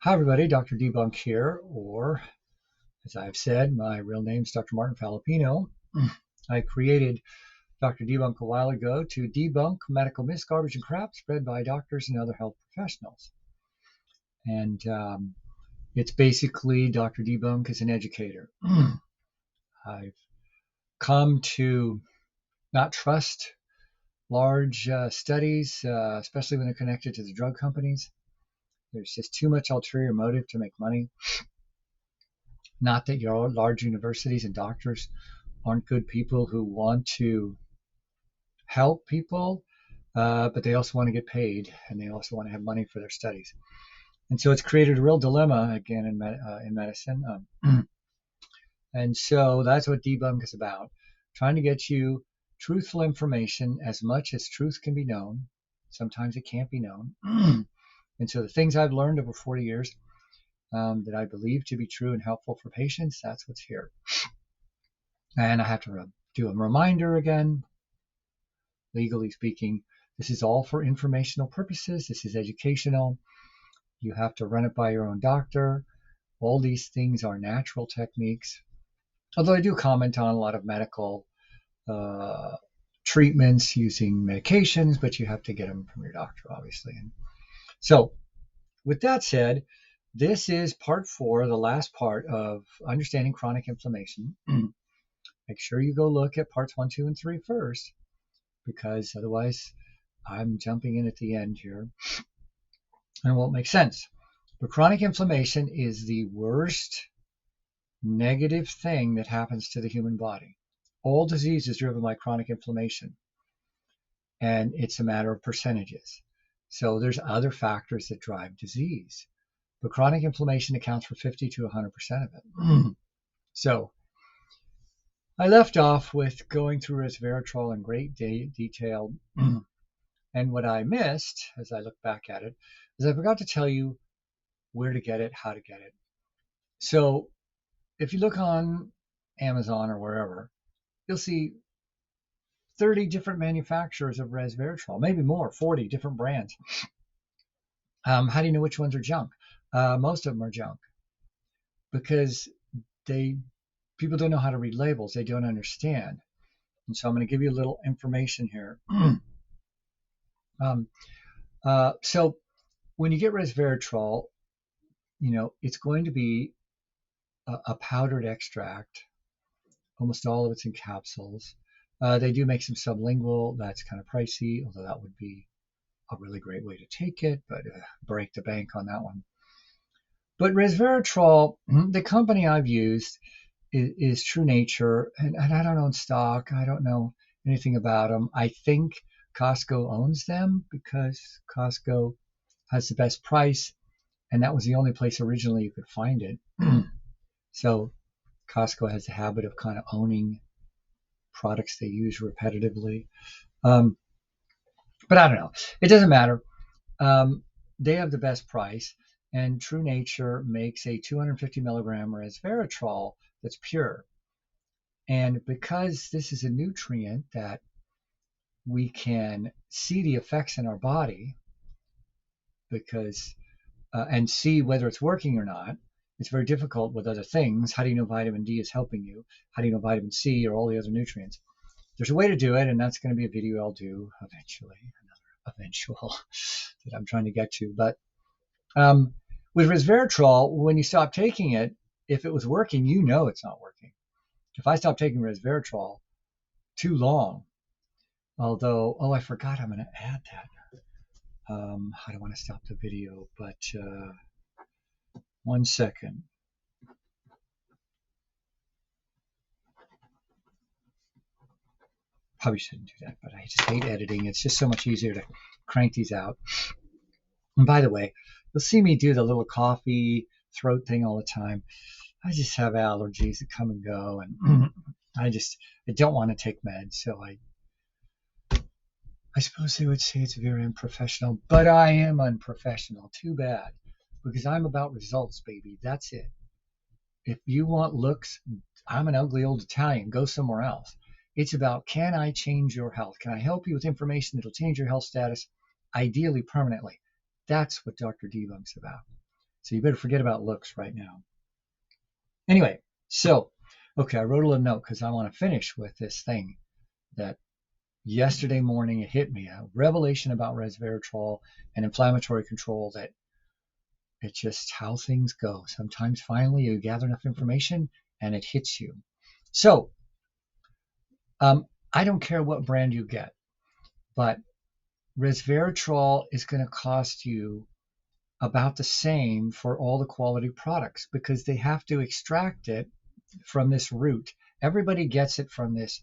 Hi, everybody. Dr. Debunk here, or as I've said, my real name is Dr. Martin Falopino. I created Dr. Debunk a while ago to debunk medical myths, garbage, and crap spread by doctors and other health professionals. And it's basically Dr. Debunk as an educator. I've come to not trust large studies, especially when they're connected to the drug companies. There's just too much ulterior motive to make money. Not that your large universities and doctors aren't good people who want to help people, but they also want to get paid and they also want to have money for their studies. And so it's created a real dilemma again in medicine. And so that's what Debunk is about, trying to get you truthful information as much as truth can be known. Sometimes it can't be known. And so the things I've learned over 40 years that I believe to be true and helpful for patients, that's what's here. And I have to do a reminder again. Legally speaking, this is all for informational purposes. This is educational. You have to run it by your own doctor. All these things are natural techniques. Although I do comment on a lot of medical treatments using medications, but you have to get them from your doctor, obviously. And so with that said, this is part 4, the last part of understanding chronic inflammation. Make sure you go look at parts 1, 2, and 3 first, because otherwise I'm jumping in at the end here and it won't make sense. But chronic inflammation is the worst negative thing that happens to the human body. All disease is driven by chronic inflammation, and it's a matter of percentages. So there's other factors that drive disease, but chronic inflammation accounts for 50 to 100% of it. So I left off with going through resveratrol in great detail. And what I missed as I look back at it is I forgot to tell you where to get it, how to get it. So if you look on Amazon or wherever, you'll see 30 different manufacturers of resveratrol, maybe more, 40 different brands. How do you know which ones are junk? Most of them are junk because people don't know how to read labels. They don't understand. And so I'm going to give you a little information here. So when you get resveratrol, it's going to be a powdered extract. Almost all of it's in capsules. They do make some sublingual. That's kind of pricey, although that would be a really great way to take it, but break the bank on that one. But resveratrol, the company I've used is True Nature, and I don't own stock. I don't know anything about them. I think Costco owns them because Costco has the best price, and that was the only place originally you could find it. So Costco has a habit of kind of owning products they use repetitively. But I don't know. It doesn't matter. They have the best price, and True Nature makes a 250 milligram resveratrol that's pure. And because this is a nutrient that we can see the effects in our body, and see whether it's working or not. It's very difficult with other things. How do you know vitamin D is helping you? How do you know vitamin C or all the other nutrients? There's a way to do it, and that's going to be a video I'll do eventually, another eventual that I'm trying to get to. But with resveratrol, when you stop taking it, if it was working, it's not working. If I stop taking resveratrol too long, although, I forgot I'm going to add that. I don't want to stop the video, but 1 second. Probably shouldn't do that, but I just hate editing. It's just so much easier to crank these out. And by the way, you'll see me do the little coffee throat thing all the time. I just have allergies that come and go, and I don't want to take meds, so I suppose they would say it's very unprofessional, but I am unprofessional. Too bad, because I'm about results, baby. That's it. If you want looks, I'm an ugly old Italian. Go somewhere else. It's about, can I change your health? Can I help you with information that'll change your health status, ideally permanently? That's what Dr. Debunk's about. So you better forget about looks right now. Anyway, so, okay, I wrote a little note because I want to finish with this thing that yesterday morning it hit me, a revelation about resveratrol and inflammatory control, that it's just how things go. Sometimes finally you gather enough information and it hits you. So I don't care what brand you get, but resveratrol is going to cost you about the same for all the quality products because they have to extract it from this root. Everybody gets it from this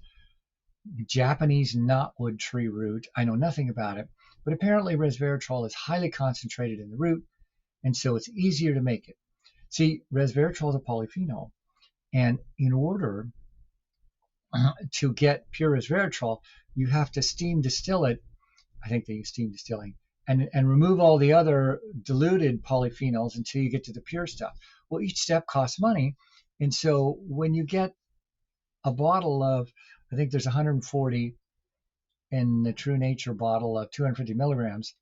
Japanese knotwood tree root. I know nothing about it, but apparently resveratrol is highly concentrated in the root, and so it's easier to make it. See, resveratrol is a polyphenol, and in order to get pure resveratrol, you have to steam distill it. I think they use steam distilling, and remove all the other diluted polyphenols until you get to the pure stuff. Well, each step costs money, and so when you get a bottle of, I think there's 140 in the True Nature bottle of 250 milligrams.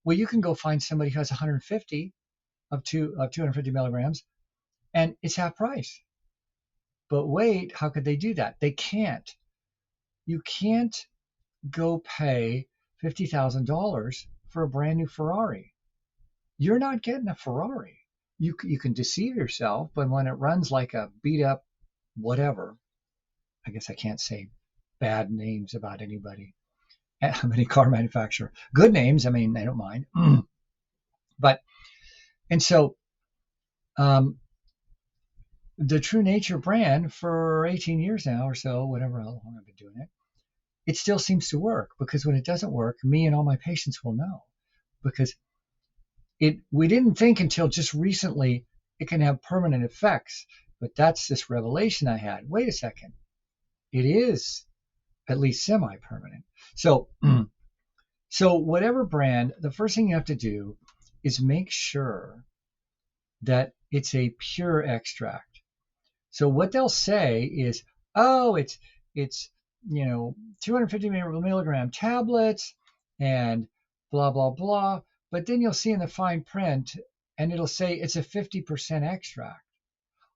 Well, you can go find somebody who has 150 of 250 milligrams, and it's half price. But wait, how could they do that? They can't. You can't go pay $50,000 for a brand new Ferrari. You're not getting a Ferrari. You can deceive yourself, but when it runs like a beat up whatever, I guess I can't say bad names about anybody, any car manufacturer. Good names, I mean, I don't mind. But, and so the True Nature brand for 18 years now or so, whatever, how long I've been doing it, it still seems to work, because when it doesn't work, me and all my patients will know, because we didn't think until just recently it can have permanent effects. But that's this revelation I had. Wait a second. It is at least semi-permanent. So whatever brand, the first thing you have to do is make sure that it's a pure extract. So what they'll say is, oh, it's 250 milligram tablets and blah blah blah. But then you'll see in the fine print, and it'll say it's a 50% extract.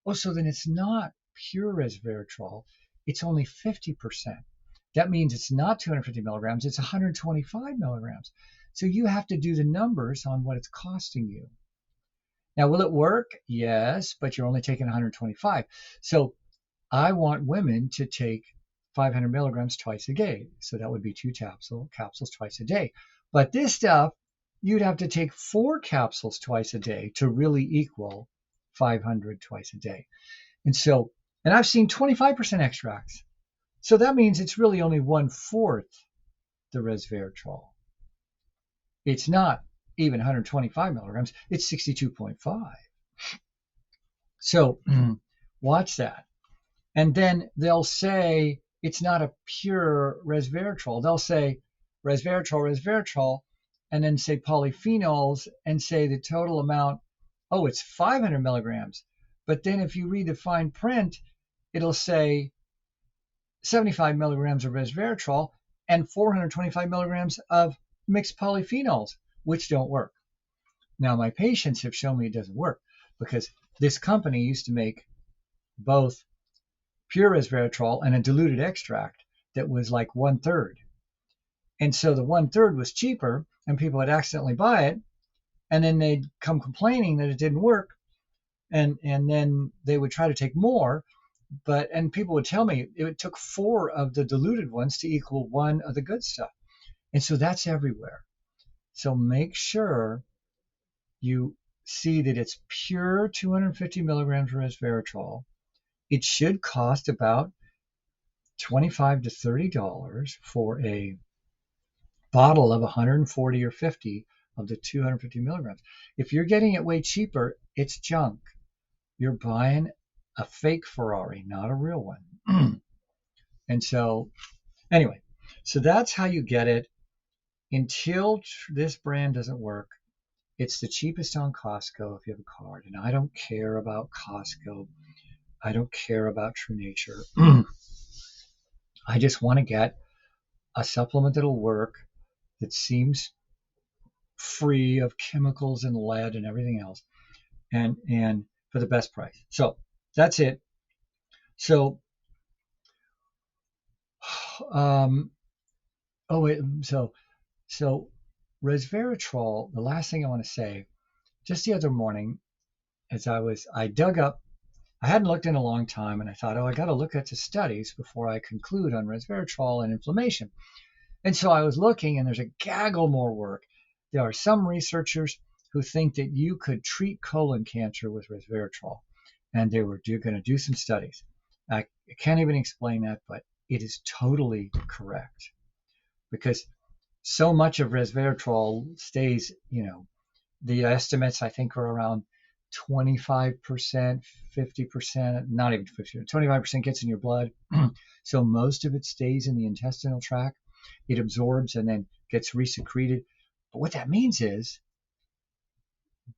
Oh, so then it's not pure resveratrol. It's only 50%. That means it's not 250 milligrams. It's 125 milligrams. So you have to do the numbers on what it's costing you. Now, will it work? Yes, but you're only taking 125. So I want women to take 500 milligrams twice a day. So that would be 2 capsules twice a day. But this stuff, you'd have to take 4 capsules twice a day to really equal 500 twice a day. And I've seen 25% extracts. So that means it's really only 1/4 the resveratrol. It's not even 125 milligrams, it's 62.5. So watch that. And then they'll say it's not a pure resveratrol. They'll say resveratrol, and then say polyphenols and say the total amount, oh, it's 500 milligrams. But then if you read the fine print, it'll say 75 milligrams of resveratrol and 425 milligrams of mixed polyphenols, which don't work. Now, my patients have shown me it doesn't work, because this company used to make both pure resveratrol and a diluted extract that was like 1/3. And so the 1/3 was cheaper, and people would accidentally buy it, and then they'd come complaining that it didn't work, and then they would try to take more, and people would tell me it took 4 of the diluted ones to equal 1 of the good stuff. And so that's everywhere. So make sure you see that it's pure 250 milligrams of resveratrol. It should cost about $25 to $30 for a bottle of 140 or 50 of the 250 milligrams. If you're getting it way cheaper, it's junk. You're buying a fake Ferrari, not a real one. And so anyway, so that's how you get it. Until this brand doesn't work, it's the cheapest on Costco if you have a card. And I don't care about Costco. I don't care about True Nature. I just want to get a supplement that'll work, that seems free of chemicals and lead and everything else. and for the best price. So that's it. So, um, oh wait, so resveratrol. The last thing I want to say, just the other morning, as I dug up. I hadn't looked in a long time, and I thought, oh, I got to look at the studies before I conclude on resveratrol and inflammation. And so I was looking, and there's a gaggle more work. There are some researchers who think that you could treat colon cancer with resveratrol, and they were going to do some studies. I can't even explain that, but it is totally correct because so much of resveratrol stays, the estimates I think are around 25%, 50%, not even 50, 25% gets in your blood. So most of it stays in the intestinal tract. It absorbs and then gets resecreted. But what that means is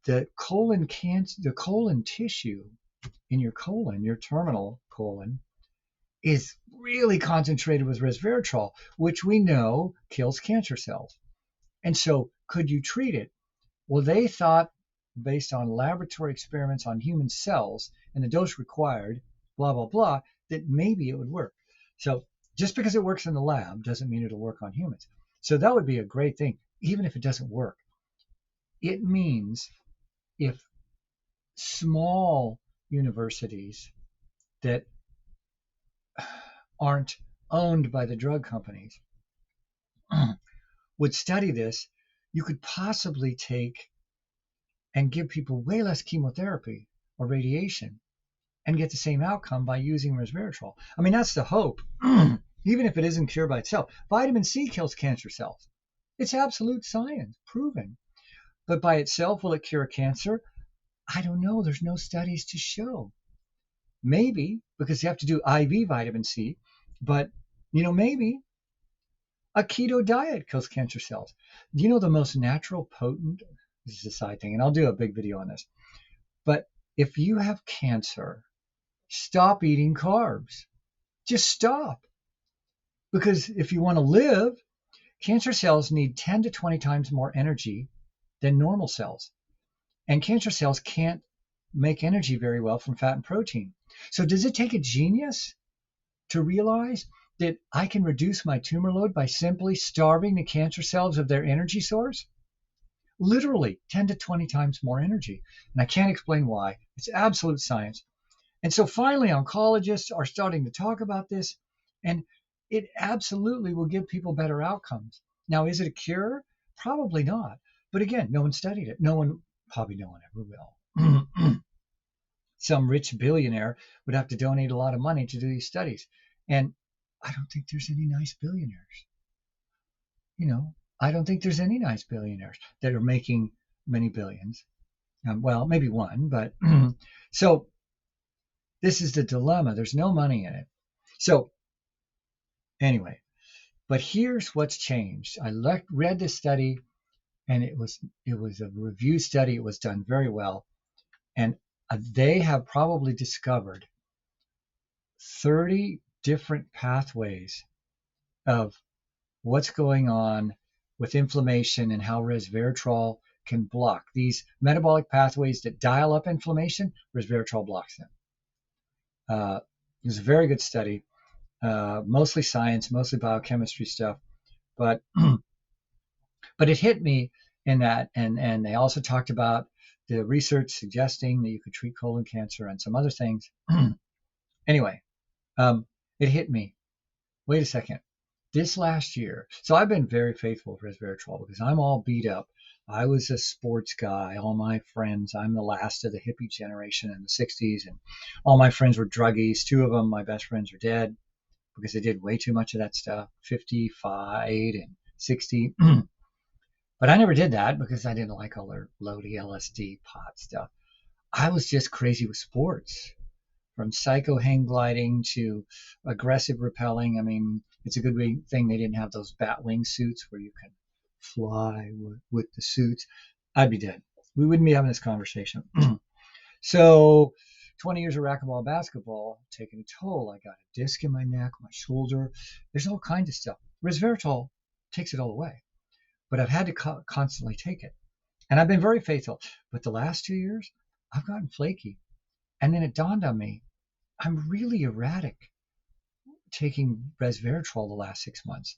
the colon tissue in your colon, your terminal colon, is really concentrated with resveratrol, which we know kills cancer cells. And so could you treat it? Well, they thought, based on laboratory experiments on human cells and the dose required, blah, blah, blah, that maybe it would work. So just because it works in the lab doesn't mean it'll work on humans. So that would be a great thing, even if it doesn't work. It means if small universities that aren't owned by the drug companies would study this, you could possibly take and give people way less chemotherapy or radiation and get the same outcome by using resveratrol. I mean, that's the hope, even if it isn't cured by itself. Vitamin C kills cancer cells. It's absolute science, proven. But by itself, will it cure cancer? I don't know. There's no studies to show. Maybe, because you have to do IV vitamin C, but, maybe a keto diet kills cancer cells. Do you know the most natural, potent, this is a side thing, and I'll do a big video on this, but if you have cancer, stop eating carbs. Just stop. Because if you want to live, cancer cells need 10 to 20 times more energy than normal cells. And cancer cells can't make energy very well from fat and protein. So does it take a genius to realize that I can reduce my tumor load by simply starving the cancer cells of their energy source? Literally 10 to 20 times more energy. And I can't explain why. It's absolute science. And so finally, oncologists are starting to talk about this, and it absolutely will give people better outcomes. Now, is it a cure? Probably not. But again, no one studied it. Probably no one ever will. Some rich billionaire would have to donate a lot of money to do these studies. And I don't think there's any nice billionaires. I don't think there's any nice billionaires that are making many billions. Well, maybe one, but so this is the dilemma. There's no money in it. So anyway, but here's what's changed. I read this study, and it was a review study. It was done very well, and they have probably discovered 30 different pathways of what's going on with inflammation and how resveratrol can block these metabolic pathways that dial up inflammation. Resveratrol blocks them. It was a very good study, mostly science, mostly biochemistry stuff, but it hit me in that, and they also talked about the research suggesting that you could treat colon cancer and some other things. Anyway, it hit me. Wait a second. This last year, so I've been very faithful with resveratrol because I'm all beat up. I was a sports guy. All my friends, I'm the last of the hippie generation in the 60s, and all my friends were druggies. Two of them, my best friends, are dead because they did way too much of that stuff, 55 and 60. But I never did that because I didn't like all their loady LSD pot stuff. I was just crazy with sports, from psycho hang gliding to aggressive rappelling. I mean, it's a good thing they didn't have those bat wing suits where you can fly with the suits. I'd be dead. We wouldn't be having this conversation. So 20 years of racquetball basketball taking a toll. I got a disc in my neck, my shoulder. There's all kinds of stuff. Resveratrol takes it all away. But I've had to constantly take it. And I've been very faithful. But the last 2 years, I've gotten flaky. And then it dawned on me, I'm really erratic taking resveratrol the last 6 months.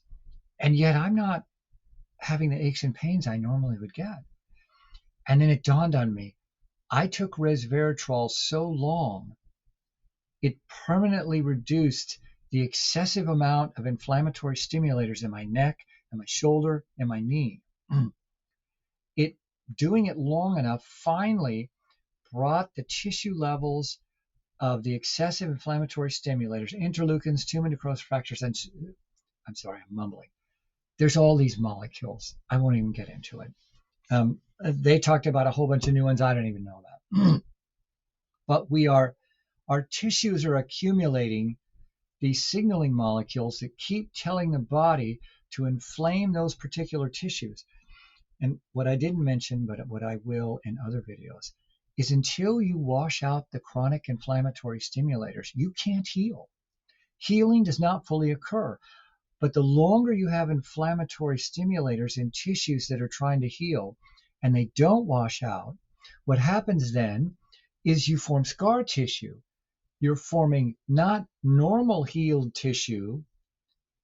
And yet I'm not having the aches and pains I normally would get. And then it dawned on me, I took resveratrol so long, it permanently reduced the excessive amount of inflammatory stimulators in my neck and my shoulder and my knee. It doing it long enough finally brought the tissue levels of the excessive inflammatory stimulators, interleukins, tumor necrosis factors, and I'm sorry, I'm mumbling. There's all these molecules. I won't even get into it. They talked about a whole bunch of new ones. I don't even know that. But our tissues are accumulating these signaling molecules that keep telling the body to inflame those particular tissues. And what I didn't mention, but what I will in other videos, is until you wash out the chronic inflammatory stimulators, you can't heal. Healing does not fully occur. But the longer you have inflammatory stimulators in tissues that are trying to heal and they don't wash out, what happens then is you form scar tissue. You're forming not normal healed tissue,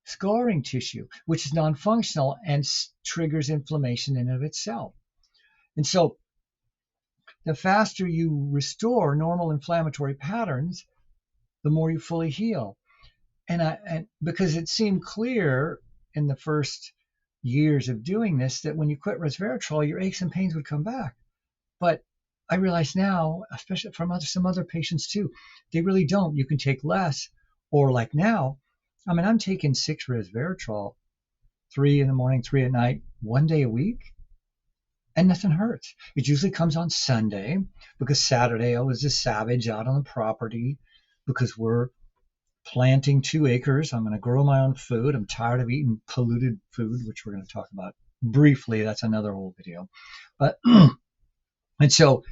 scarring tissue, which is non-functional and triggers inflammation in and of itself. And so the faster you restore normal inflammatory patterns, the more you fully heal. And because it seemed clear in the first years of doing this that when you quit resveratrol, your aches and pains would come back. But I realize now, especially from some other patients too, they really don't. You can take less, or like now, I mean, I'm taking 6 resveratrol, 3 in the morning, 3 at night, 1 day a week, and nothing hurts. It usually comes on Sunday because Saturday I was a savage out on the property because we're planting 2 acres. I'm going to grow my own food. I'm tired of eating polluted food, which we're going to talk about briefly. That's another whole video. But and so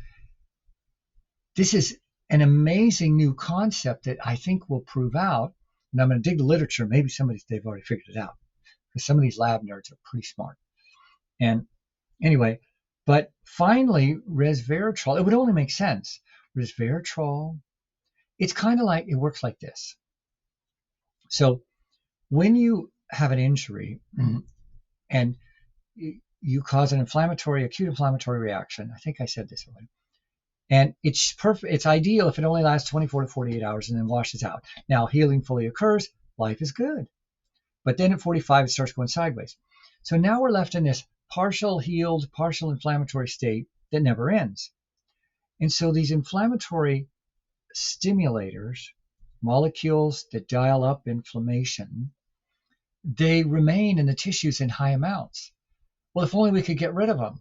this is an amazing new concept that I think will prove out. And I'm going to dig the literature. Maybe they've already figured it out because some of these lab nerds are pretty smart. And anyway, but finally, resveratrol, it would only make sense. Resveratrol, it's kind of like, it works like this. So when you have an injury and you cause an acute inflammatory reaction, I think I said this already, and it's perfect. It's ideal if it only lasts 24 to 48 hours and then washes out. Now, healing fully occurs, life is good. But then at 45, it starts going sideways. So now we're left in this partial healed, partial inflammatory state that never ends. And so these inflammatory stimulators, molecules that dial up inflammation, they remain in the tissues in high amounts. Well, if only we could get rid of them.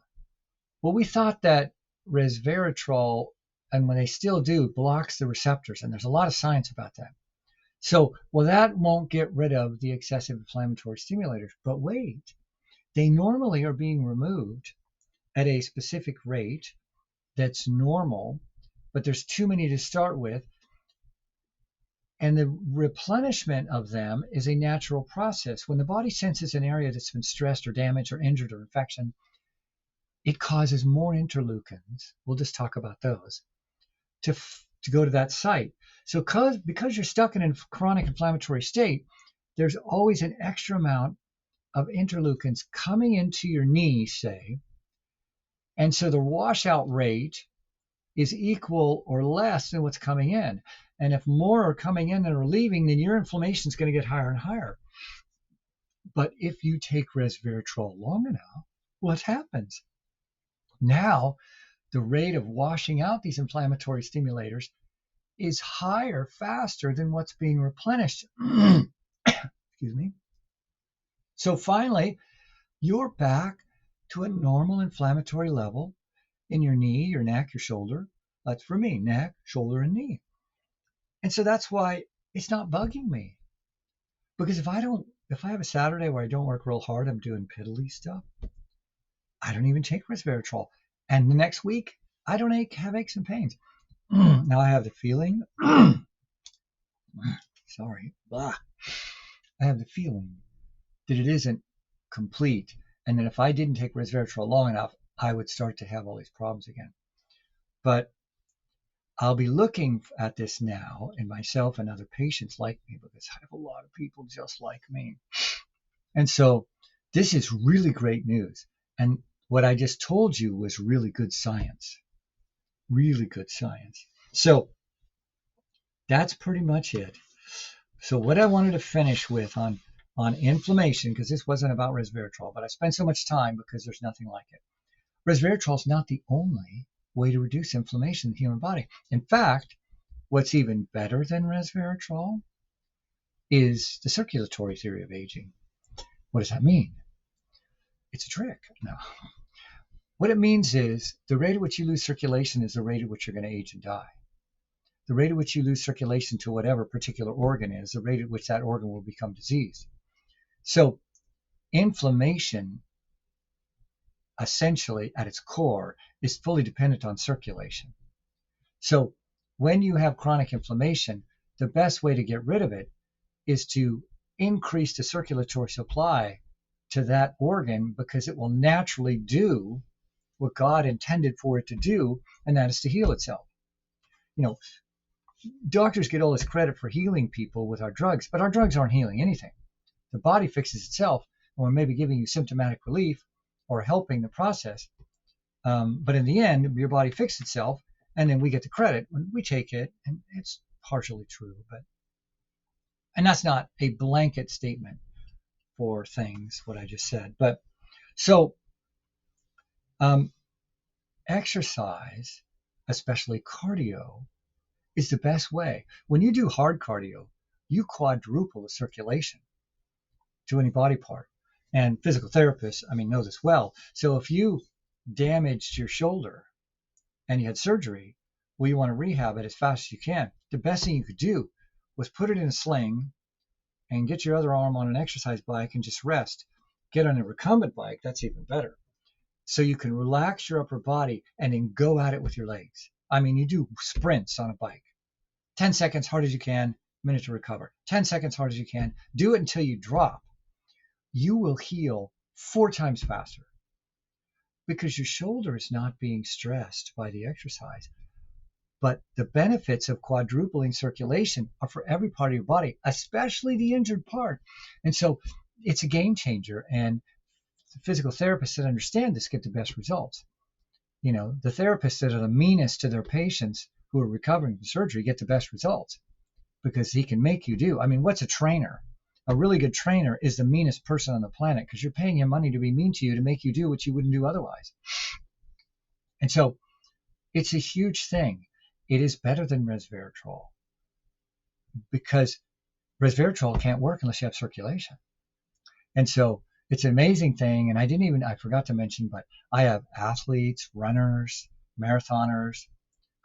Well, we thought that resveratrol, and when they still do, blocks the receptors, and there's a lot of science about that. So, well, that won't get rid of the excessive inflammatory stimulators. But wait, they normally are being removed at a specific rate that's normal, but there's too many to start with. And the replenishment of them is a natural process. When the body senses an area that's been stressed or damaged or injured or infection, it causes more interleukins. We'll just talk about those to go to that site. So because you're stuck in a chronic inflammatory state, there's always an extra amount of interleukins coming into your knee, say. And so the washout rate is equal or less than what's coming in. And if more are coming in than are leaving, then your inflammation is going to get higher and higher. But if you take resveratrol long enough, what happens? Now, the rate of washing out these inflammatory stimulators is higher, faster than what's being replenished. Excuse me. So finally, you're back to a normal inflammatory level in your knee, your neck, your shoulder. That's for me, neck, shoulder, and knee. And so that's why it's not bugging me. Because if I have a Saturday where I don't work real hard, I'm doing piddly stuff, I don't even take resveratrol. And the next week, I don't have aches and pains. Now I have the feeling, sorry, I have the feeling that it isn't complete. And that if I didn't take resveratrol long enough, I would start to have all these problems again. But I'll be looking at this now in myself and other patients like me, because I have a lot of people just like me. And so this is really great news. And what I just told you was really good science, really good science. So that's pretty much it. So what I wanted to finish with on inflammation, because this wasn't about resveratrol, but I spent so much time because there's nothing like it. Resveratrol is not the only way to reduce inflammation in the human body. In fact, what's even better than resveratrol is the circulatory theory of aging. What does that mean? It's a trick. No. What it means is the rate at which you lose circulation is the rate at which you're going to age and die. The rate at which you lose circulation to whatever particular organ is the rate at which that organ will become diseased. So inflammation, essentially at its core, is fully dependent on circulation. So when you have chronic inflammation, the best way to get rid of it is to increase the circulatory supply to that organ, because it will naturally do what God intended for it to do, and that is to heal itself. You know, doctors get all this credit for healing people with our drugs, but our drugs aren't healing anything. The body fixes itself, and we're maybe giving you symptomatic relief or helping the process. But in the end, your body fixes itself, and then we get the credit when we take it, and it's partially true. And that's not a blanket statement for things, what I just said. But so exercise, especially cardio, is the best way. When you do hard cardio, you quadruple the circulation to any body part. And physical therapists, know this well. So if you damaged your shoulder and you had surgery, well, you want to rehab it as fast as you can. The best thing you could do was put it in a sling and get your other arm on an exercise bike and just rest. Get on a recumbent bike, that's even better. So you can relax your upper body and then go at it with your legs. You do sprints on a bike. 10 seconds, hard as you can, minute to recover. 10 seconds, hard as you can. Do it until you drop. You will heal 4 times faster because your shoulder is not being stressed by the exercise. But the benefits of quadrupling circulation are for every part of your body, especially the injured part. And so it's a game changer. And the physical therapists that understand this get the best results. The therapists that are the meanest to their patients who are recovering from surgery get the best results, because he can make you do. What's a trainer? A really good trainer is the meanest person on the planet, because you're paying him money to be mean to you, to make you do what you wouldn't do otherwise. And so it's a huge thing. It is better than resveratrol, because resveratrol can't work unless you have circulation. And so it's an amazing thing. And I forgot to mention, but I have athletes, runners, marathoners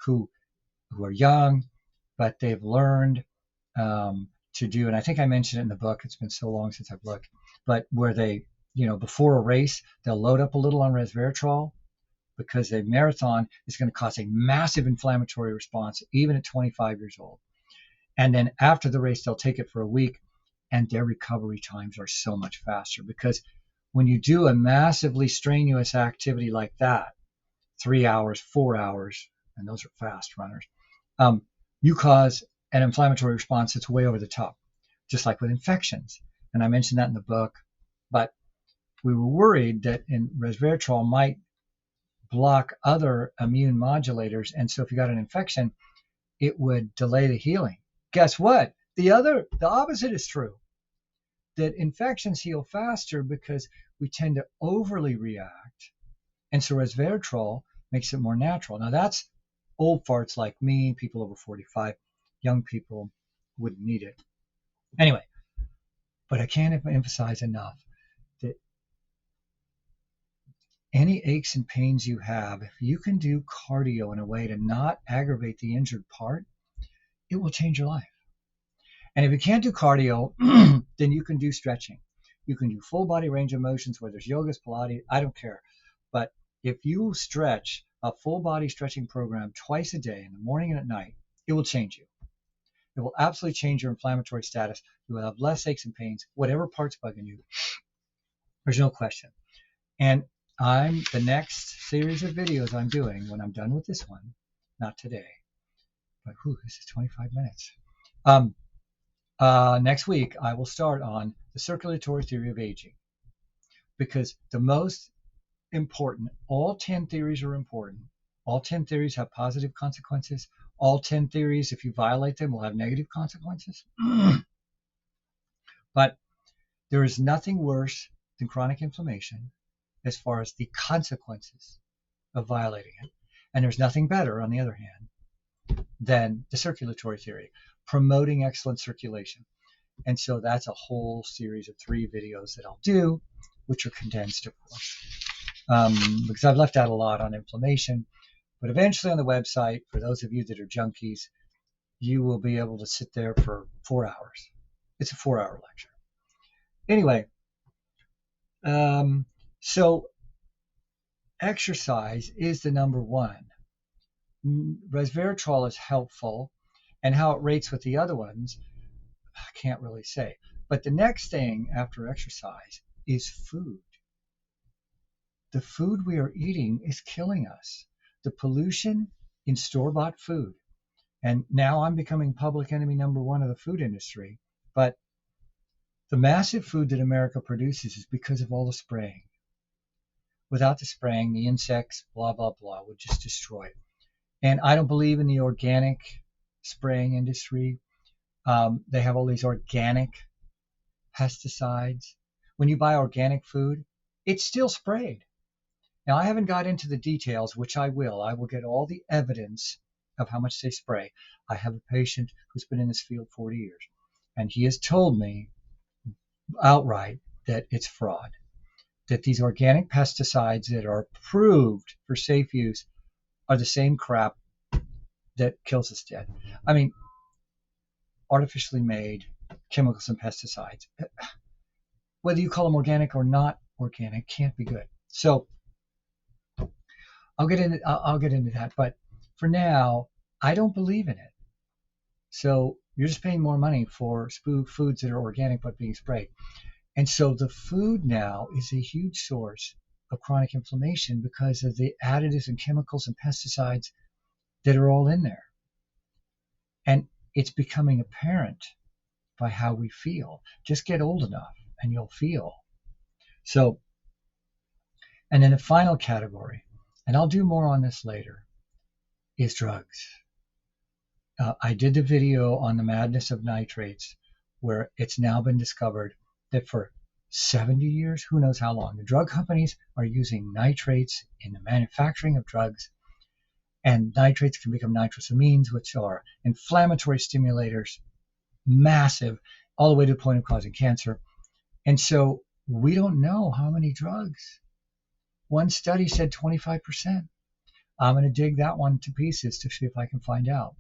who are young, but they've learned to do, and I think I mentioned it in the book, it's been so long since I've looked, but where they, before a race, they'll load up a little on resveratrol, because a marathon is going to cause a massive inflammatory response, even at 25 years old. And then after the race, they'll take it for a week, and their recovery times are so much faster, because when you do a massively strenuous activity like that, 3 hours, 4 hours, and those are fast runners, you cause an inflammatory response that's way over the top, just like with infections. And I mentioned that in the book, but we were worried that resveratrol might block other immune modulators. And so if you got an infection, it would delay the healing. Guess what? The opposite is true, that infections heal faster because we tend to overly react. And so resveratrol makes it more natural. Now that's old farts like me, people over 45, young people wouldn't need it. Anyway, but I can't emphasize enough that any aches and pains you have, if you can do cardio in a way to not aggravate the injured part, it will change your life. And if you can't do cardio, then you can do stretching. You can do full body range of motions, whether it's yoga, Pilates, I don't care. But if you stretch a full body stretching program twice a day, in the morning and at night, it will change you. It will absolutely change your inflammatory status. You will have less aches and pains, whatever part's bugging you. There's no question. And the next series of videos I'm doing, when I'm done with this one, not today, But this is 25 minutes. Next week, I will start on the circulatory theory of aging, because the most important, all 10 theories are important. All 10 theories have positive consequences. All 10 theories, if you violate them, will have negative consequences. But there is nothing worse than chronic inflammation as far as the consequences of violating it. And there's nothing better, on the other hand, than the circulatory theory, promoting excellent circulation. And so that's a whole series of 3 videos that I'll do, which are condensed, of course, because I've left out a lot on inflammation. But eventually on the website, for those of you that are junkies, you will be able to sit there for 4 hours. It's a 4-hour lecture. Anyway, so exercise is the number one. Resveratrol is helpful, and how it rates with the other ones, I can't really say. But the next thing after exercise is food. The food we are eating is killing us. The pollution in store-bought food. And now I'm becoming public enemy number 1 of the food industry. But the massive food that America produces is because of all the spraying. Without the spraying, the insects, blah, blah, blah, would just destroy it. And I don't believe in the organic spraying industry. They have all these organic pesticides. When you buy organic food, it's still sprayed. Now, I haven't got into the details, which I will. I will get all the evidence of how much they spray. I have a patient who's been in this field 40 years, and he has told me outright that it's fraud, that these organic pesticides that are approved for safe use are the same crap that kills us dead. I mean, artificially made chemicals and pesticides, whether you call them organic or not organic, can't be good. So I'll get into that. But for now, I don't believe in it. So you're just paying more money for foods that are organic but being sprayed. And so the food now is a huge source of chronic inflammation because of the additives and chemicals and pesticides that are all in there. And it's becoming apparent by how we feel. Just get old enough and you'll feel. So, and then the final category, and I'll do more on this later, is drugs. I did the video on the madness of nitrates, where it's now been discovered that for 70 years, who knows how long, the drug companies are using nitrates in the manufacturing of drugs, and nitrates can become nitrosamines, which are inflammatory stimulators, massive, all the way to the point of causing cancer. And so we don't know how many drugs. One study said 25%. I'm going to dig that one to pieces to see if I can find out.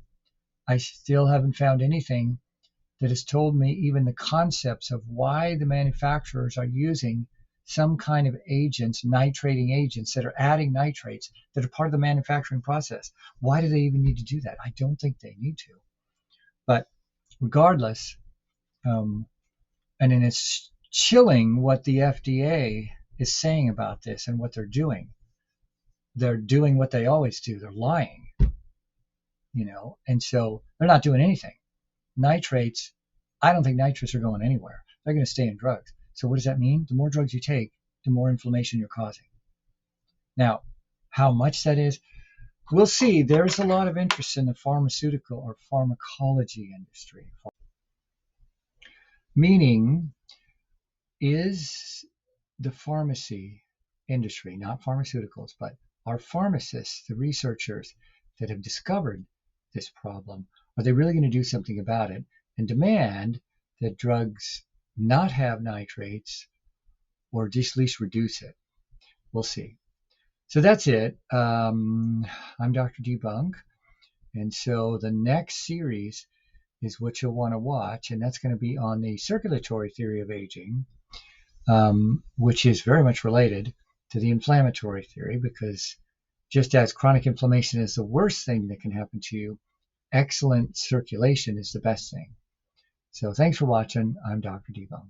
I still haven't found anything that has told me even the concepts of why the manufacturers are using some kind of agents, nitrating agents that are adding nitrates that are part of the manufacturing process. Why do they even need to do that? I don't think they need to. But regardless, and then it's chilling what the FDA is saying about this and what they're doing. They're doing what they always do. They're lying, and so they're not doing anything. Nitrates, I don't think nitrates are going anywhere. They're going to stay in drugs. So what does that mean? The more drugs you take, the more inflammation you're causing. Now, how much that is, we'll see. There's a lot of interest in the pharmaceutical or pharmacology industry. Meaning, is the pharmacy industry, not pharmaceuticals, but our pharmacists, the researchers that have discovered this problem, are they really going to do something about it and demand that drugs not have nitrates or just at least reduce it? We'll see. So that's it. I'm Dr. Debunk. And so the next series is what you'll want to watch, and that's going to be on the circulatory theory of aging, which is very much related to the inflammatory theory, because just as chronic inflammation is the worst thing that can happen to you, excellent circulation is the best thing. So thanks for watching. I'm Dr. Debunk.